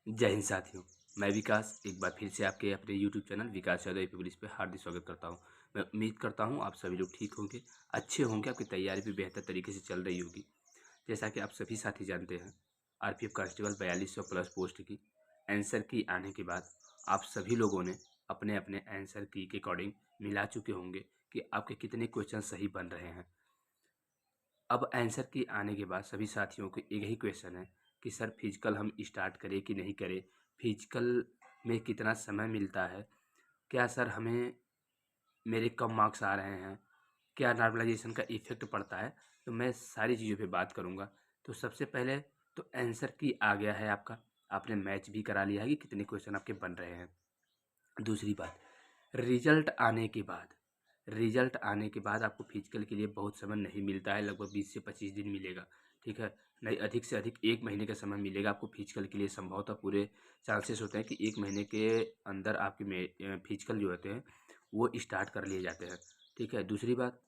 जय हिंद साथियों। मैं विकास एक बार फिर से आपके अपने यूट्यूब चैनल विकास यादव एपी पुलिस पे हार्दिक स्वागत करता हूं। मैं उम्मीद करता हूं आप सभी लोग ठीक होंगे, अच्छे होंगे, आपकी तैयारी भी बेहतर तरीके से चल रही होगी। जैसा कि आप सभी साथी जानते हैं, आरपीएफ कांस्टेबल 4200 प्लस पोस्ट की आंसर की आने के बाद आप सभी लोगों ने अपने अपने आंसर की के अकॉर्डिंग मिला चुके होंगे कि आपके कितने क्वेश्चन सही बन रहे हैं। अब आंसर की आने के बाद सभी साथियों को एक ही क्वेश्चन है कि सर फिजिकल हम स्टार्ट करें कि नहीं करें, फिजिकल में कितना समय मिलता है, क्या सर हमें मेरे कम मार्क्स आ रहे हैं, क्या नॉर्मलाइजेशन का इफ़ेक्ट पड़ता है। तो मैं सारी चीज़ों पे बात करूँगा। तो सबसे पहले तो आंसर की आ गया है आपका, आपने मैच भी करा लिया है कि कितने क्वेश्चन आपके बन रहे हैं। दूसरी बात, रिजल्ट आने के बाद आपको फिजिकल के लिए बहुत समय नहीं मिलता है, लगभग 20 से 25 दिन मिलेगा, ठीक है। नहीं, अधिक से अधिक 1 महीने का समय मिलेगा आपको फिजिकल के लिए। संभवतः पूरे चांसेस होते हैं कि 1 महीने के अंदर आपके फिजिकल जो होते हैं वो स्टार्ट कर लिए जाते हैं, ठीक है। दूसरी बात,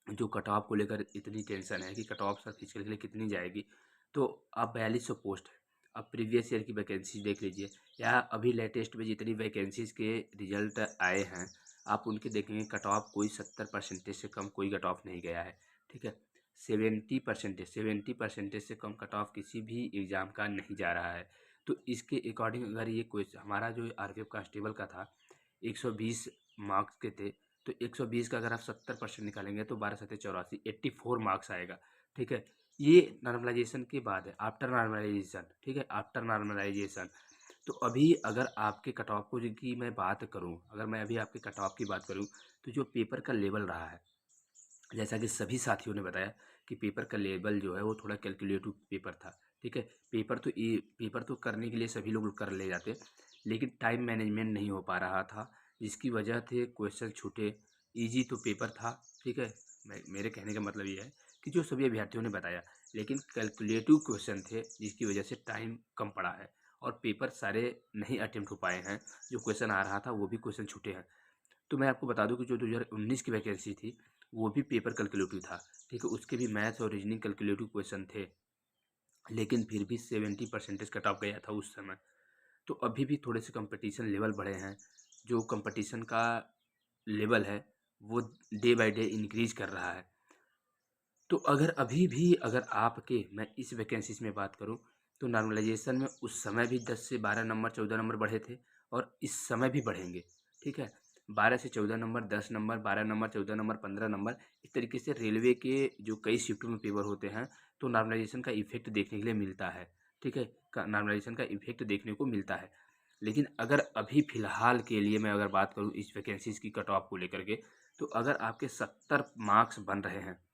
जो कट ऑफ को लेकर इतनी टेंशन है कि कट ऑफ सर फिजिकल के लिए कितनी जाएगी, तो अब 4200 पोस्ट है। अब प्रीवियस ईयर की वैकेंसी देख लीजिए या अभी लेटेस्ट में जितनी वैकेंसीज़ के रिजल्ट आए हैं आप उनके देखेंगे, कट ऑफ कोई 70% से कम कोई कट ऑफ नहीं गया है, ठीक है। 70% से कम कट ऑफ किसी भी एग्ज़ाम का नहीं जा रहा है। तो इसके अकॉर्डिंग अगर ये क्वेश्चन हमारा जो आरपीएफ कांस्टेबल का था 120 मार्क्स के थे, तो 120 का अगर आप 70% निकालेंगे तो 12 सत्ते 84, 84 मार्क्स आएगा, ठीक है। ये नॉर्मलाइजेशन के बाद है, आफ्टर नॉर्मलाइजेशन, ठीक है, आफ्टर नॉर्मलाइजेशन। तो अभी अगर आपके कट ऑफ को की मैं बात करूं, अगर मैं अभी आपके कट ऑफ की बात करूं, तो जो पेपर का लेवल रहा है, जैसा कि सभी साथियों ने बताया कि पेपर का लेवल जो है वो थोड़ा कैलकुलेटिव पेपर था, ठीक है। पेपर तो करने के लिए सभी लोग कर ले जाते, लेकिन टाइम मैनेजमेंट नहीं हो पा रहा था, जिसकी वजह थे क्वेश्चन छूटे। इजी तो पेपर था, ठीक है। मेरे कहने का मतलब ये है कि जो सभी अभ्यर्थियों ने बताया, लेकिन कैलकुलेटिव क्वेश्चन थे जिसकी वजह से टाइम कम पड़ा है और पेपर सारे नहीं अटेम्प्ट हो पाए हैं। जो क्वेश्चन आ रहा था वो भी क्वेश्चन छूटे हैं। तो मैं आपको बता दूं कि जो 2019 की वैकेंसी थी वो भी पेपर कैलकुलेटिव था, ठीक है। उसके भी मैथ्स और रीजनिंग कैलकुलेटिव क्वेश्चन थे, लेकिन फिर भी 70% कट ऑफ गया था उस समय। तो अभी भी थोड़े से कंपटीशन लेवल बढ़े हैं। जो कंपटीशन का लेवल है वो डे बाय डे इंक्रीज कर रहा है। तो अगर अभी भी अगर आपके मैं इस वैकेंसीज में बात करूं, तो नॉर्मलाइजेशन में उस समय भी 10 से 12 नंबर 14 नंबर बढ़े थे और इस समय भी बढ़ेंगे, ठीक है। 12 से 14 number, 10 number, 12 number, 14 number, 15 number, इस तरीके से रेलवे के जो कई शिफ्टों में पेपर होते हैं तो नॉर्मलाइजेशन का इफेक्ट देखने के लिए मिलता है, ठीक है। नॉर्मलाइजेशन का इफेक्ट देखने को मिलता है। लेकिन अगर अभी फ़िलहाल के लिए मैं अगर बात करूँ इस वैकेंसीज़ की कट ऑफ को लेकर के, तो अगर आपके 70 मार्क्स बन रहे हैं,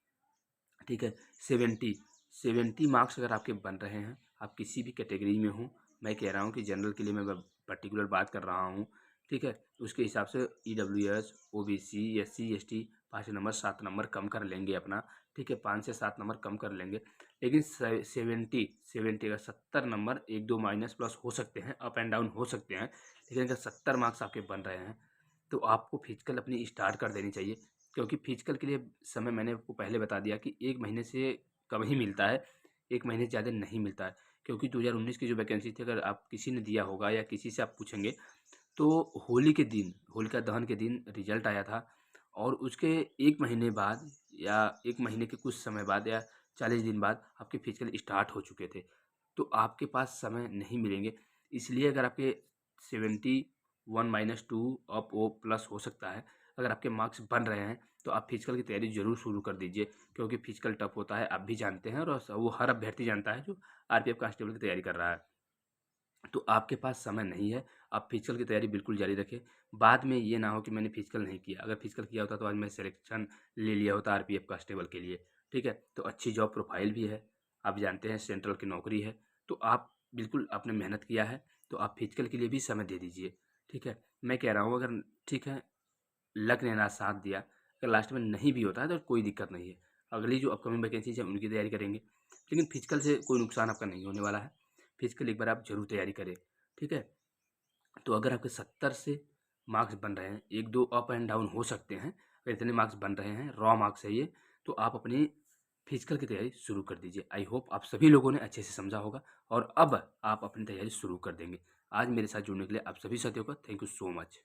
ठीक है, 70 मार्क्स अगर आपके बन रहे हैं, आप किसी भी कैटेगरी में हो, मैं कह रहा हूँ कि जनरल के लिए मैं पर्टिकुलर बात कर रहा हूँ, ठीक है। उसके हिसाब से EWS, OBC, SC, ST 5 number 7 number कम कर लेंगे अपना, ठीक है, 5 से 7 नंबर कम कर लेंगे। लेकिन 70 अगर 70 नंबर 1-2 माइनस प्लस हो सकते हैं, अप एंड डाउन हो सकते हैं, लेकिन अगर 70 मार्क्स आपके बन रहे हैं तो आपको फिजिकल अपनी स्टार्ट कर देनी चाहिए। क्योंकि फिजिकल के लिए समय मैंने आपको पहले बता दिया कि 1 महीने से कम ही मिलता है, 1 महीने से ज़्यादा नहीं मिलता है। क्योंकि 2019 की जो वैकेंसी थी, अगर आप किसी ने दिया होगा या किसी से आप पूछेंगे, तो होली के दिन, होलिका दहन के दिन रिजल्ट आया था और उसके 1 महीने बाद या 1 महीने के कुछ समय बाद या 40 दिन बाद आपके फिजिकल स्टार्ट हो चुके थे। तो आपके पास समय नहीं मिलेंगे। इसलिए अगर आपके 71 माइनस 2 अप ओ प्लस हो सकता है, अगर आपके मार्क्स बन रहे हैं तो आप फिजिकल की तैयारी ज़रूर शुरू कर दीजिए। क्योंकि फिजिकल टफ होता है, आप भी जानते हैं और वो हर अभ्यर्थी जानता है जो आरपीएफ कांस्टेबल की तैयारी कर रहा है। तो आपके पास समय नहीं है, आप फिजिकल की तैयारी बिल्कुल जारी रखें। बाद में ये ना हो कि मैंने फिजिकल नहीं किया, अगर फिजिकल किया होता तो आज मैं सिलेक्शन ले लिया होता आरपीएफ कांस्टेबल के लिए, ठीक है। तो अच्छी जॉब प्रोफाइल भी है, आप जानते हैं सेंट्रल की नौकरी है, तो आप बिल्कुल आपने मेहनत किया है तो आप फिजिकल के लिए भी समय दे दीजिए, ठीक है। मैं कह रहा हूँ अगर ठीक है, लक ने ना साथ दिया, अगर लास्ट में नहीं भी होता है तो कोई दिक्कत नहीं है, अगली जो अपकमिंग वैकेंसीज है उनकी तैयारी करेंगे। लेकिन फिजिकल से कोई नुकसान आपका नहीं होने वाला है, फिजिकल एक बार आप जरूर तैयारी करें, ठीक है। तो अगर आपके 70 से मार्क्स बन रहे हैं, 1-2 अप एंड डाउन हो सकते हैं, अगर इतने मार्क्स बन रहे हैं, रॉ मार्क्स है ये, तो आप अपनी फिजिकल की तैयारी शुरू कर दीजिए। आई होप आप सभी लोगों ने अच्छे से समझा होगा और अब आप अपनी तैयारी शुरू कर देंगे। आज मेरे साथ जुड़ने के लिए आप सभी साथियों का थैंक यू सो मच।